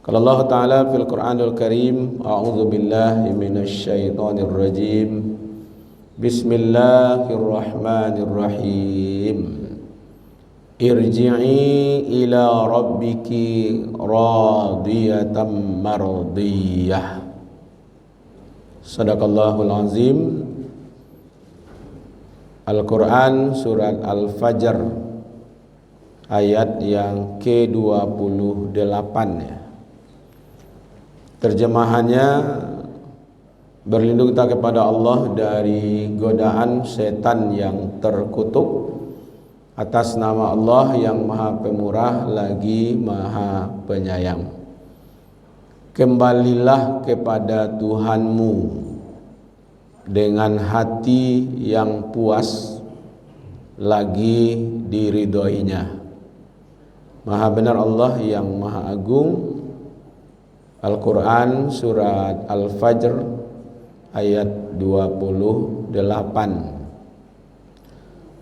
Qala Allah Ta'ala fil Qur'anil Karim, a'udzu billahi minasy syaithanir rajim. Bismillahirrahmanirrahim. Irji'i ila rabbiki radiyatan mardiyah. Sadaqallahul azim. Al-Quran surat Al-Fajr ayat yang ke-28 ya. Terjemahannya, berlindung kita kepada Allah dari godaan setan yang terkutuk atas nama Allah yang Maha Pemurah lagi Maha Penyayang. Kembalilah kepada Tuhanmu dengan hati yang puas lagi diridhoinya. Maha benar Allah yang Maha Agung. Al-Quran surat Al-Fajr ayat 28.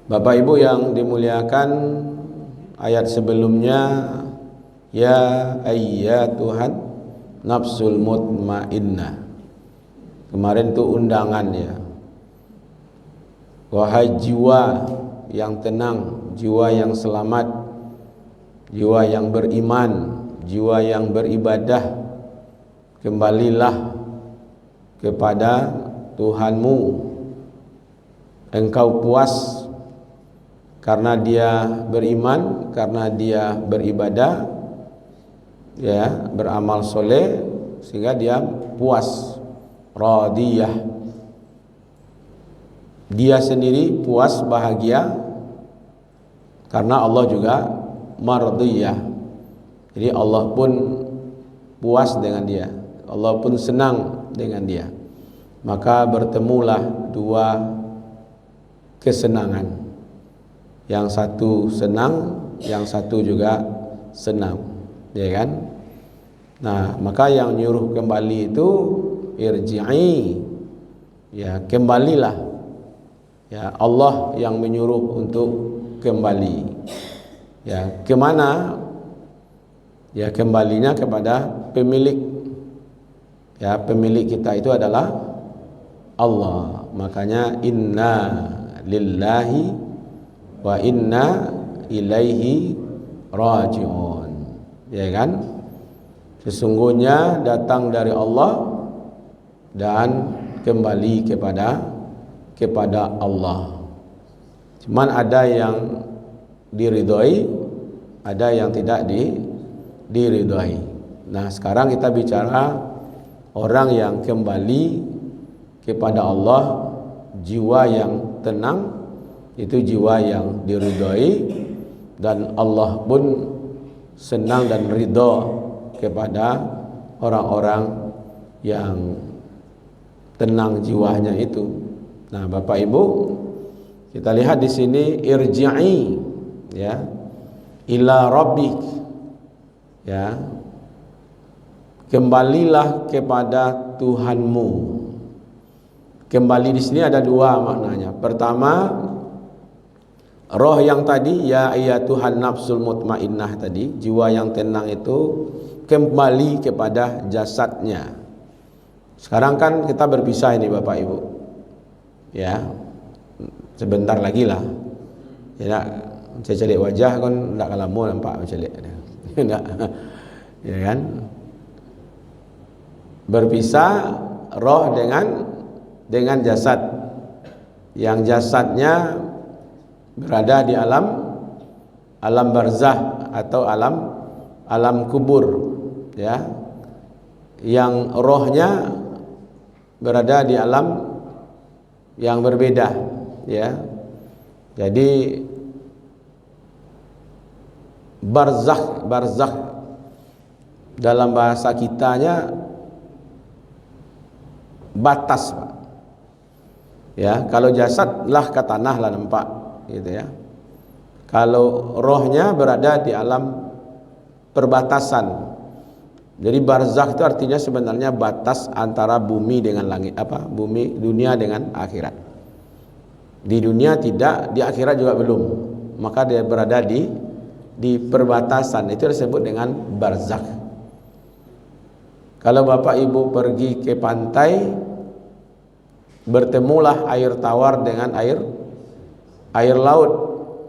Bapak Ibu yang dimuliakan, ayat sebelumnya, ya ayyatuhan nafsul mutmainnah. Kemarin itu undangannya. Wahai jiwa yang tenang, jiwa yang selamat, jiwa yang beriman, jiwa yang beribadah, kembalilah kepada Tuhanmu. Engkau puas karena dia beriman, karena dia beribadah, ya, beramal soleh, sehingga dia puas, radiyah. Dia sendiri puas, bahagia, karena Allah juga mardiyah. Jadi Allah pun puas dengan dia, Allah pun senang dengan dia. Maka bertemulah dua kesenangan. Yang satu senang, yang satu juga senang, ya kan? Nah, maka yang nyuruh kembali itu irji'i, ya, kembalilah. Ya, Allah yang menyuruh untuk kembali. Ya, kemana? Ya, kembalinya kepada pemilik. Ya, pemilik kita itu adalah Allah. Makanya inna lillahi wa inna ilaihi raji'un. Ya kan? Sesungguhnya datang dari Allah dan kembali kepada Allah. Cuman ada yang diridhoi, ada yang tidak diridhoi. Nah, sekarang kita bicara orang yang kembali kepada Allah, jiwa yang tenang, itu jiwa yang diridhoi, dan Allah pun senang dan ridho kepada orang-orang yang tenang jiwanya itu. Nah, Bapak Ibu, kita lihat di sini irji'i, ya, ila rabbik, ya, kembalilah kepada Tuhanmu. Kembali di sini ada dua maknanya. Pertama, roh yang tadi, ya ayyatuhan nafsul mutmainnah tadi, jiwa yang tenang itu kembali kepada jasadnya. Sekarang kan kita berpisah ini Bapak Ibu. Ya, sebentar lagi lah. Ya, saya celik wajah kan ndak kalamu nampak celik. Ndak. Ya kan? Berpisah roh dengan jasad, yang jasadnya berada di alam barzah atau alam kubur, ya, yang rohnya berada di alam yang berbeda, ya. Jadi barzakh dalam bahasa kitanya batas, Pak. Ya, kalau jasad lah ke tanah lah nampak, gitu ya. Kalau rohnya berada di alam perbatasan. Jadi barzakh itu artinya sebenarnya batas antara bumi dengan langit, bumi dunia dengan akhirat. Di dunia tidak, di akhirat juga belum. Maka dia berada di perbatasan, itu disebut dengan barzakh. Kalau bapak ibu pergi ke pantai, bertemulah air tawar dengan air laut.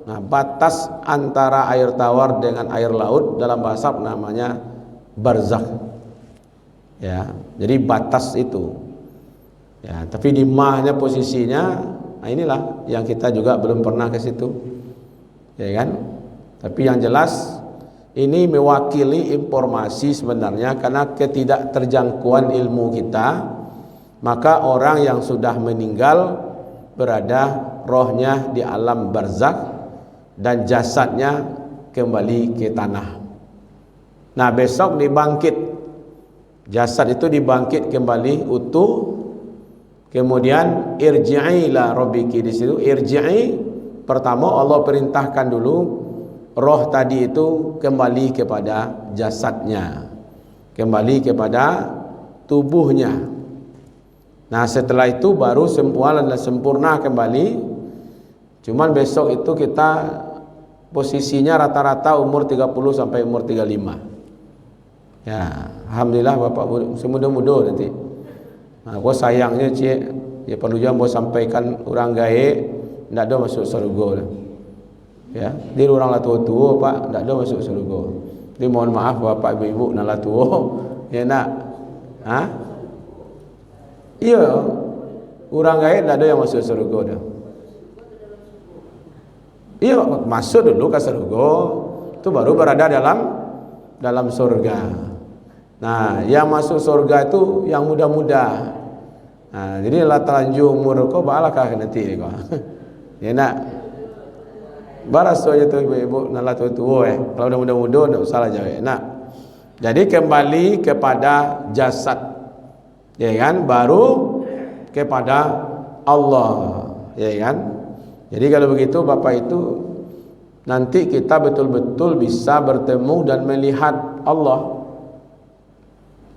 Nah, batas antara air tawar dengan air laut dalam bahasa namanya barzakh. Ya, jadi batas itu. Ya, tapi di mahnya posisinya, nah inilah yang kita juga belum pernah ke situ. Ya kan? Tapi yang jelas ini mewakili informasi sebenarnya, karena ketidakterjangkauan ilmu kita, maka orang yang sudah meninggal berada rohnya di alam barzakh dan jasadnya kembali ke tanah. Nah, besok dibangkit, jasad itu dibangkit kembali utuh. Kemudian irji'i ila rabbiki, di situ irji'i, pertama Allah perintahkan dulu roh tadi itu kembali kepada jasadnya, kembali kepada tubuhnya. Nah, setelah itu baru sempurna kembali. Cuman besok itu kita posisinya rata-rata umur 30 sampai umur 35. Ya, alhamdulillah bapak semudah-mudah nanti. Nah, gua sayangnya cik, ya perlu jangan gua sampaikan orang gaib ndak ada masuk surga. Ya, dia orang lah tua-tua pak, ndak ada masuk surga. Jadi mohon maaf bapak ibu nak lah tua, ya nak, iya, orang gaib ndak ada yang masuk surga dah. Iya, masuk dulu ke surga, itu baru berada dalam surga. Nah, yang masuk surga itu yang muda-muda. Nah, jadi lah terlanjur umur kau balakah nanti kau. Ya nak, baras saja tu ibu nak tua. Kalau udah muda-muda tak usah lah jawab. Nak, jadi kembali kepada jasad, ya kan, baru kepada Allah, ya kan. Jadi kalau begitu bapak itu nanti kita betul-betul bisa bertemu dan melihat Allah.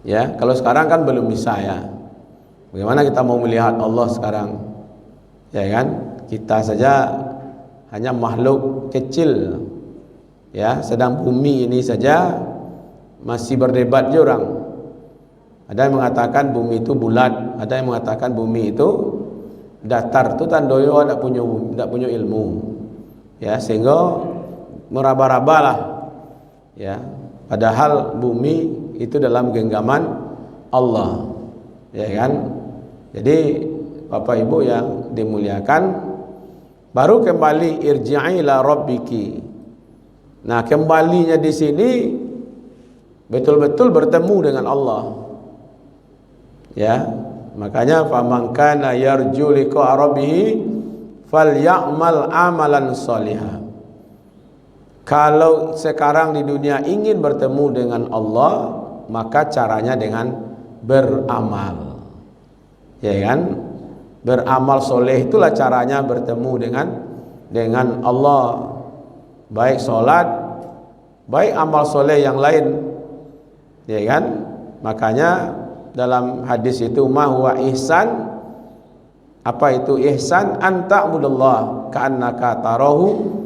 Ya, kalau sekarang kan belum bisa ya. Bagaimana kita mau melihat Allah sekarang? Ya kan? Kita saja hanya makhluk kecil. Ya, sedang bumi ini saja masih berdebat je orang. Ada yang mengatakan bumi itu bulat, ada yang mengatakan bumi itu datar. Itu tandanya tidak punya ilmu. Ya, sehingga meraba-raba lah. Ya, padahal bumi itu dalam genggaman Allah, ya kan. Jadi bapak ibu yang dimuliakan, baru kembali irji'i ila rabbiki. Nah, kembalinya di sini betul-betul bertemu dengan Allah. Ya, makanya faman kana yarju liqa rabbih falyamal amalan shalihan. Kalau sekarang di dunia ingin bertemu dengan Allah, maka caranya dengan beramal. Ya kan? Beramal soleh itulah caranya bertemu dengan Allah. Baik solat, baik amal soleh yang lain. Ya kan? Makanya dalam hadis itu ma huwa ihsan. Apa itu ihsan? Anta ta'budallah ka'annaka tarahu.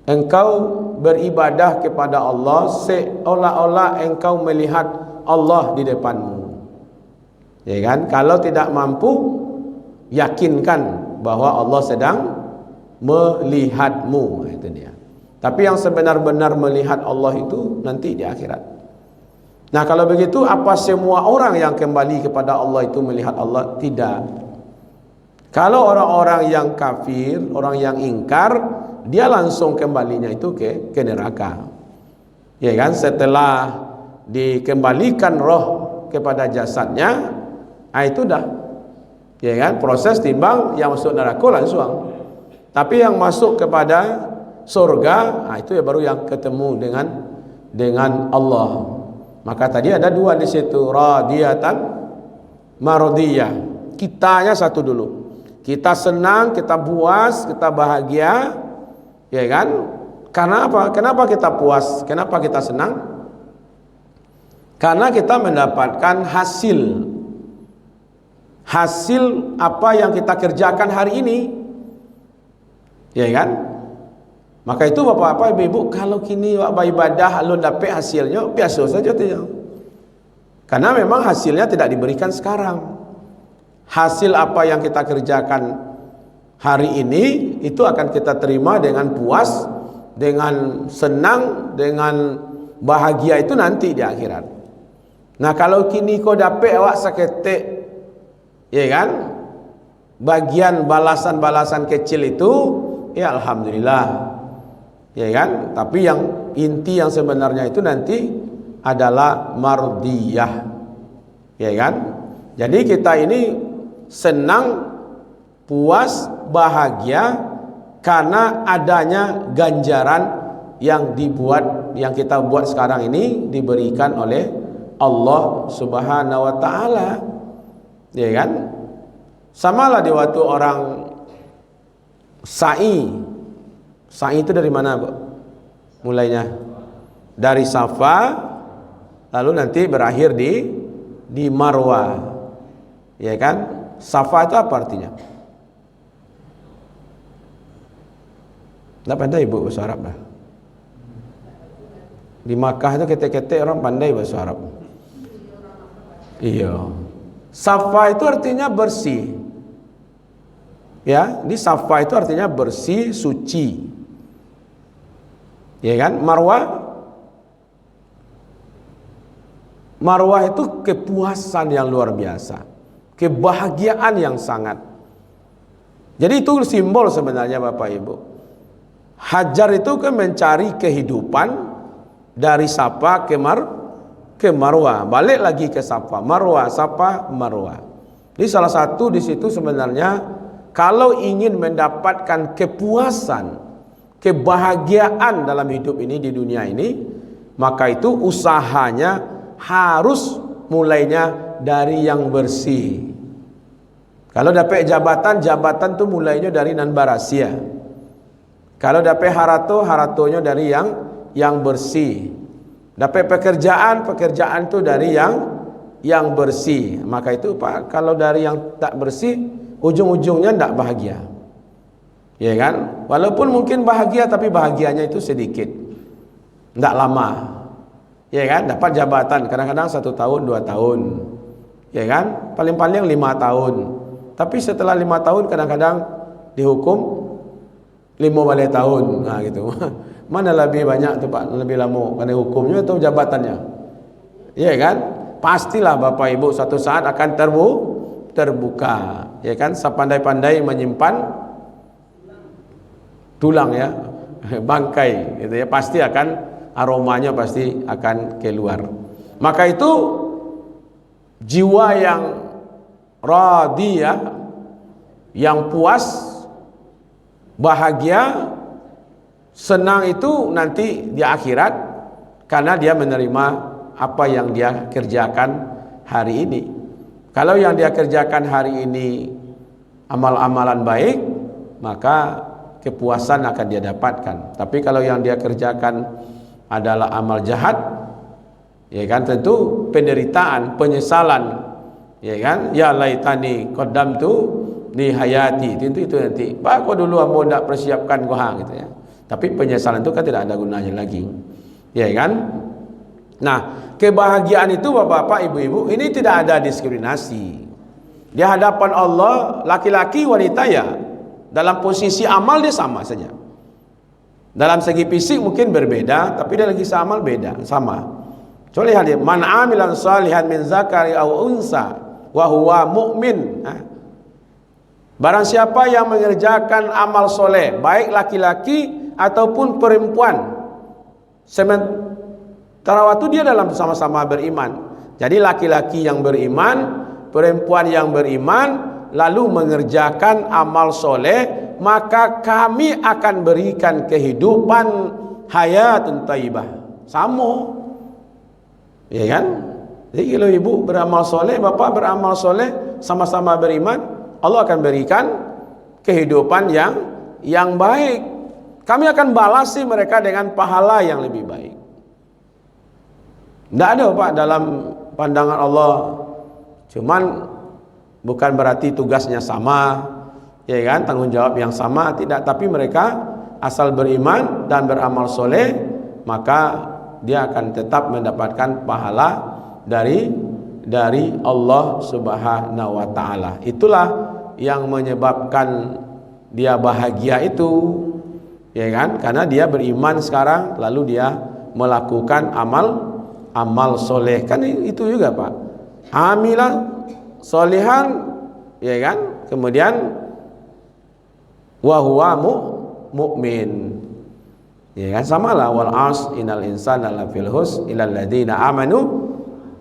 Engkau beribadah kepada Allah seolah-olah engkau melihat Allah di depanmu. Ya kan? Kalau tidak mampu, yakinkan bahwa Allah sedang melihatmu. Itu dia. Tapi yang sebenar-benar melihat Allah itu nanti di akhirat. Nah, kalau begitu apa semua orang yang kembali kepada Allah itu melihat Allah? Tidak. Kalau orang-orang yang kafir, orang yang ingkar, dia langsung kembalinya itu ke neraka. Ya kan, setelah dikembalikan roh kepada jasadnya, itu dah. Ya kan, proses timbang yang masuk neraka langsung. Tapi yang masuk kepada surga, itu ya baru yang ketemu dengan Allah. Maka tadi ada dua di situ, radiyatan maradiyah. Kitanya satu dulu. Kita senang, kita puas, kita bahagia, ya kan? Karena apa? Kenapa kita puas? Kenapa kita senang? Karena kita mendapatkan hasil apa yang kita kerjakan hari ini, ya kan? Maka itu bapak-bapak, ibu-ibu, kalau kini bapak ibadah, lo dapat hasilnya biasa saja tu. Karena memang hasilnya tidak diberikan sekarang. Hasil apa yang kita kerjakan hari ini itu akan kita terima dengan puas, dengan senang, dengan bahagia itu nanti di akhirat. Nah kalau kini kau dapat awak saketek, ya kan, bagian balasan-balasan kecil itu, ya alhamdulillah, ya kan. Tapi yang inti yang sebenarnya itu nanti adalah mardiyah, ya kan. Jadi kita ini senang, puas, bahagia karena adanya ganjaran yang kita buat sekarang ini diberikan oleh Allah Subhanahu wa taala. Ya kan? Samalah di waktu orang sa'i. Sa'i itu dari mana, Bu? Mulainya dari Safa lalu nanti berakhir di Marwa. Ya kan? Safa itu apa artinya? Tidak pandai ibu bahasa Arab dah. Di Makkah itu ketek-ketek orang pandai bahasa Arab. Iya. Safa itu artinya bersih. Ya, di Safa itu artinya bersih, suci. Ya kan? Marwah itu kepuasan yang luar biasa. Kebahagiaan yang sangat. Jadi itu simbol sebenarnya Bapak Ibu. Hajar itu kan mencari kehidupan dari Safa ke Marwah. Balik lagi ke Safa, Marwah, Safa, Marwah. Jadi salah satu di situ sebenarnya kalau ingin mendapatkan kepuasan, kebahagiaan dalam hidup ini di dunia ini, maka itu usahanya harus mulainya dari yang bersih. Kalau dapat jabatan tuh mulainya dari nan barasia. Kalau dapat haratonya dari yang bersih. Dapat pekerjaan tuh dari yang bersih. Maka itu Pak, kalau dari yang tak bersih, ujung-ujungnya tidak bahagia. Ya kan? Walaupun mungkin bahagia, tapi bahagianya itu sedikit. Tidak lama. Ya kan? Dapat jabatan kadang-kadang 1 tahun, 2 tahun. Ya kan? Paling-paling 5 tahun. Tapi setelah 5 tahun kadang-kadang dihukum 5 balik tahun. Nah gitu. Mana lebih banyak tuh Pak, lebih lama karena hukumnya atau jabatannya? Ya kan? Pastilah Bapak Ibu suatu saat akan terbuka. Ya kan? Sepandai-pandai menyimpan tulang ya, bangkai gitu ya, pasti akan aromanya pasti akan keluar. Maka itu jiwa yang radiyah, yang puas, bahagia, senang itu nanti di akhirat karena dia menerima apa yang dia kerjakan hari ini. Kalau yang dia kerjakan hari ini amal-amalan baik, maka kepuasan akan dia dapatkan. Tapi kalau yang dia kerjakan adalah amal jahat, ya kan, tentu penderitaan, penyesalan, ya kan, ya laitani qaddamtu li hayati, itu nanti Pak kau dulu ambo ndak persiapkan gua gitu ya. Tapi penyesalan itu kan tidak ada gunanya lagi, ya kan. Nah kebahagiaan itu bapak-bapak, ibu-ibu, ini tidak ada diskriminasi di hadapan Allah. Laki-laki wanita ya dalam posisi amal dia sama saja. Dalam segi fisik mungkin berbeda, tapi dalam segi amal beda, sama. Coba lihat ya, man amilan salihan min zakari aw unsa wa huwa mu'min. Barang siapa yang mengerjakan amal soleh, baik laki-laki ataupun perempuan, sementara waktu dia dalam sama-sama beriman. Jadi laki-laki yang beriman, perempuan yang beriman, lalu mengerjakan amal soleh, maka kami akan berikan kehidupan hayatun thayyibah. Sama, ya kan? Jadi kalau ibu beramal soleh, bapak beramal soleh, sama-sama beriman, Allah akan berikan kehidupan yang baik. Kami akan balasi mereka dengan pahala yang lebih baik. Tidak ada Pak dalam pandangan Allah. Cuman bukan berarti tugasnya sama, ya kan, tanggung jawab yang sama, tidak. Tapi mereka asal beriman dan beramal soleh, maka dia akan tetap mendapatkan pahala dari dari Allah Subhanahu wa taala. Itulah yang menyebabkan dia bahagia itu, ya kan? Karena dia beriman sekarang lalu dia melakukan amal soleh. Kan itu juga, Pak. Amilah solehan, ya kan? Kemudian wa huwa mu'min. Ya kan, samalah wal as innal insana lafil hus illal ladzina amanu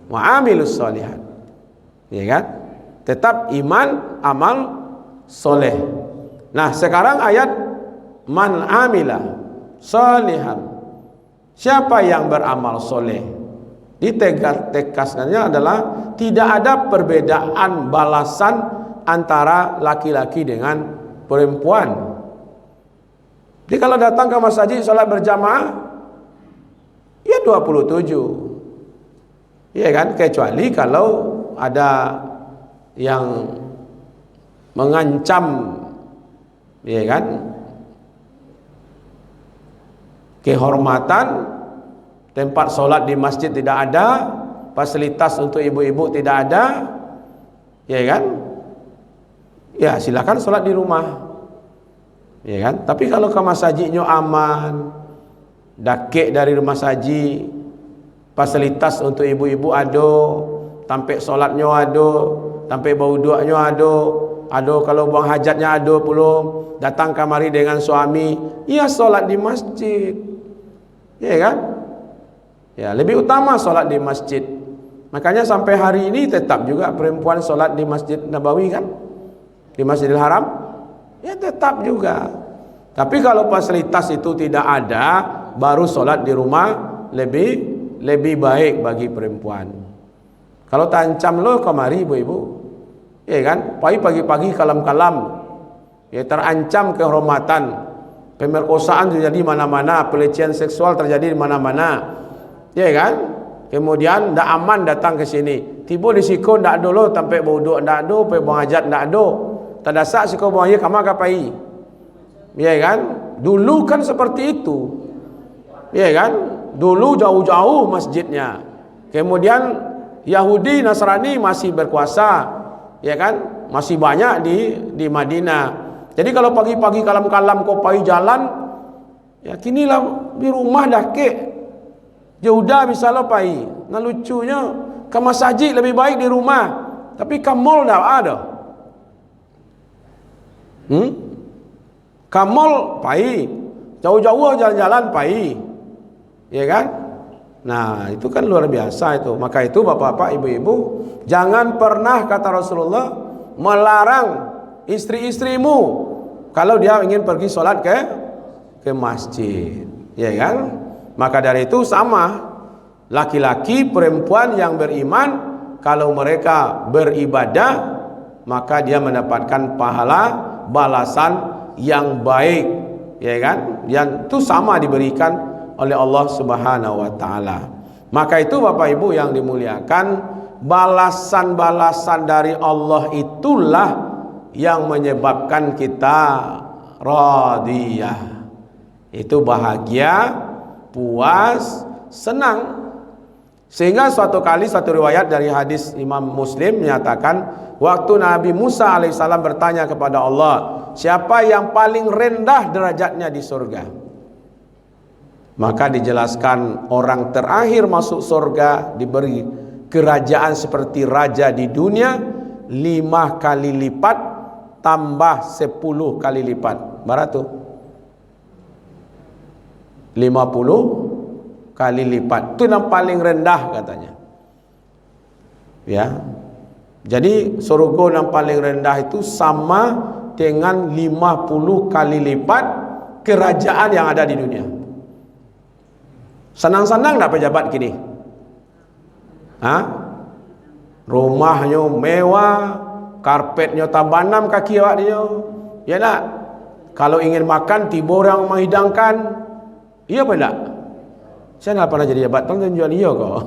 wa amilus solihat. Ya kan? Tetap iman, amal soleh. Nah, sekarang ayat man amila solihan. Siapa yang beramal soleh? Ditegaskannya adalah tidak ada perbedaan balasan antara laki-laki dengan perempuan. Jadi kalau datang ke masjid salat berjamaah ya 27. Iya kan? Kecuali kalau ada yang mengancam, ya kan, kehormatan, tempat solat di masjid tidak ada, fasilitas untuk ibu-ibu tidak ada, ya kan? Ya silakan solat di rumah, ya kan? Tapi kalau ke masjidnya aman, dakik dari rumah saji, fasilitas untuk ibu-ibu ada, tampak solatnya ada, tampak bauduknya ada kalau buang hajatnya ada pula, datang kamari dengan suami, ya solat di masjid, ya kan? Ya, lebih utama solat di masjid. Makanya sampai hari ini tetap juga perempuan solat di Masjid Nabawi kan, di Masjidil Haram, ya tetap juga. Tapi kalau fasilitas itu tidak ada, baru solat di rumah lebih baik bagi perempuan. Kalau tancam lo kemari ibu-ibu, ya kan, pagi-pagi kalam-kalam, ya terancam kehormatan, pemerkosaan terjadi mana-mana, pelecehan seksual terjadi di mana-mana, ya kan. Kemudian ndak aman datang ke sini, tiba di siko ndak ada lo, sampai bodoh ndak ada, sampai buang hajat ndak ada, tadasak siko buang hajat kamar kapai, ya kan. Dulu kan seperti itu, ya kan. Dulu jauh-jauh masjidnya, kemudian Yahudi Nasrani masih berkuasa, ya kan, masih banyak di Madinah. Jadi kalau pagi-pagi kalam-kalam kau pai jalan, ya kinilah di rumah dah ke jauh dah bisa lo pai. Nah lucunya ke masjid lebih baik di rumah, tapi ke mall dah ada. Ke mall pai, jauh-jauh jalan-jalan pai, ya kan. Nah itu kan luar biasa itu. Maka itu bapak-bapak, ibu-ibu, jangan pernah kata Rasulullah melarang istri-istrimu kalau dia ingin pergi sholat ke masjid, ya kan. Maka dari itu sama, laki-laki perempuan yang beriman, kalau mereka beribadah maka dia mendapatkan pahala balasan yang baik, ya kan, yang itu sama diberikan oleh Allah Subhanahu wa taala. Maka itu Bapak Ibu yang dimuliakan, balasan-balasan dari Allah itulah yang menyebabkan kita radiyah. Itu bahagia, puas, senang. Sehingga suatu kali satu riwayat dari hadis Imam Muslim menyatakan, waktu Nabi Musa alaihissalam bertanya kepada Allah, siapa yang paling rendah derajatnya di surga? Maka dijelaskan orang terakhir masuk surga diberi kerajaan seperti raja di dunia 5 kali lipat tambah 10 kali lipat. Berapa? 50 kali lipat. Itu yang paling rendah katanya. Ya. Jadi surga yang paling rendah itu sama dengan 50 kali lipat kerajaan yang ada di dunia. Senang-senang tak pejabat kini? Rumahnya mewah, karpetnya tabanam kaki awak dia. Ya nak? Kalau ingin makan tiba orang menghidangkan. Iya apa tak? Saya tak pernah jadi jabat, tuan jual iya kok.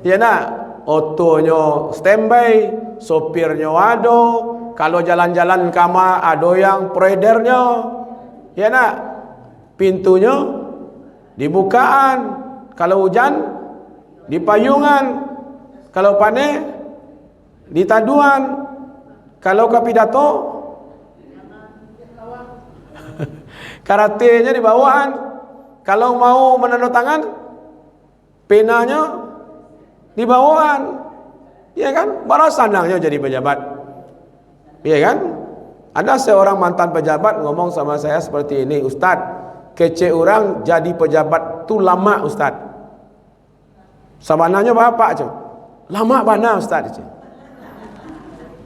Ya nak? Otonya standby, sopirnya ada, kalau jalan-jalan kama ada yang providernya. Ya nak? Pintunya dibukaan, kalau hujan di payungan, kalau panen di taduan. Kalau ke pidato, karatenya di bawahan. Kalau mau menandatangan, penanya di bawahan. Iya kan? Baru senangnya jadi pejabat. Iya kan? Ada seorang mantan pejabat ngomong sama saya seperti ini, Ustadz, kece orang jadi pejabat tu lama Ustadz. Sabananya bapak cuma, lama bana Ustadz.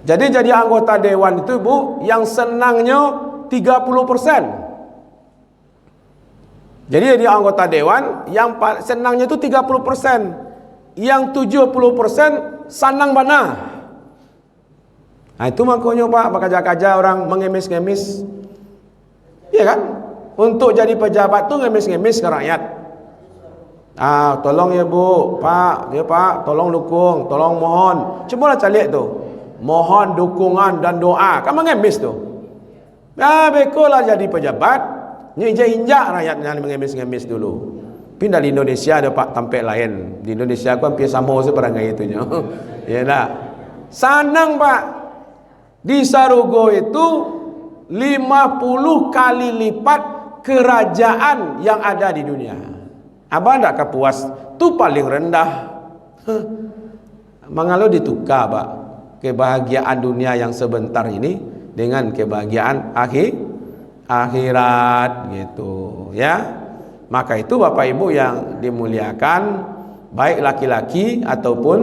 Jadi anggota dewan itu bu, yang senangnya 30%. Jadi anggota dewan yang senangnya itu 30%, yang 70% senang bana. Nah itu makanya pak, kaja-kaja orang mengemis-ngemis, iya kan? Untuk jadi pejabat tuh ngemis-ngemis ke rakyat. Tolong ya bu, pak, ya pak, tolong dukung, tolong mohon. Coba lah cari tuh, mohon dukungan dan doa. Kan mengemis tuh. Bekolah jadi pejabat, injak rakyatnya mengemis-ngemis dulu. Pindah di Indonesia ada pak tampil lain. Di Indonesia aku hampir sama seperangnya itunya. Ya dah. Sanang pak. Di Sarugo itu 50 kali lipat kerajaan yang ada di dunia. Abang tak kepuas, tu paling rendah. Mengalau ditukar pak kebahagiaan dunia yang sebentar ini dengan kebahagiaan akhirat gitu ya. Maka itu Bapak Ibu yang dimuliakan, baik laki-laki ataupun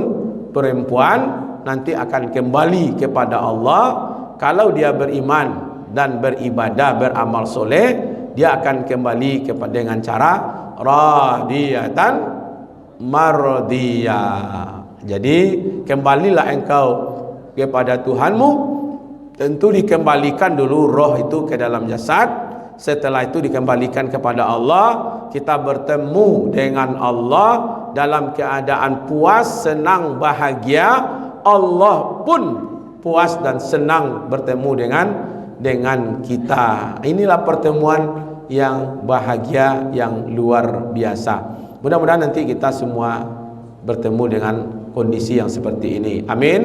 perempuan nanti akan kembali kepada Allah. Kalau dia beriman dan beribadah, beramal soleh, dia akan kembali kepada dengan cara radiyatan mardiyah. Jadi kembalilah engkau kepada Tuhanmu. Tentu dikembalikan dulu roh itu ke dalam jasad. Setelah itu dikembalikan kepada Allah. Kita bertemu dengan Allah dalam keadaan puas, senang, bahagia. Allah pun puas dan senang bertemu dengan kita. Inilah pertemuan yang bahagia, yang luar biasa. Mudah-mudahan nanti kita semua bertemu dengan kondisi yang seperti ini. Amin.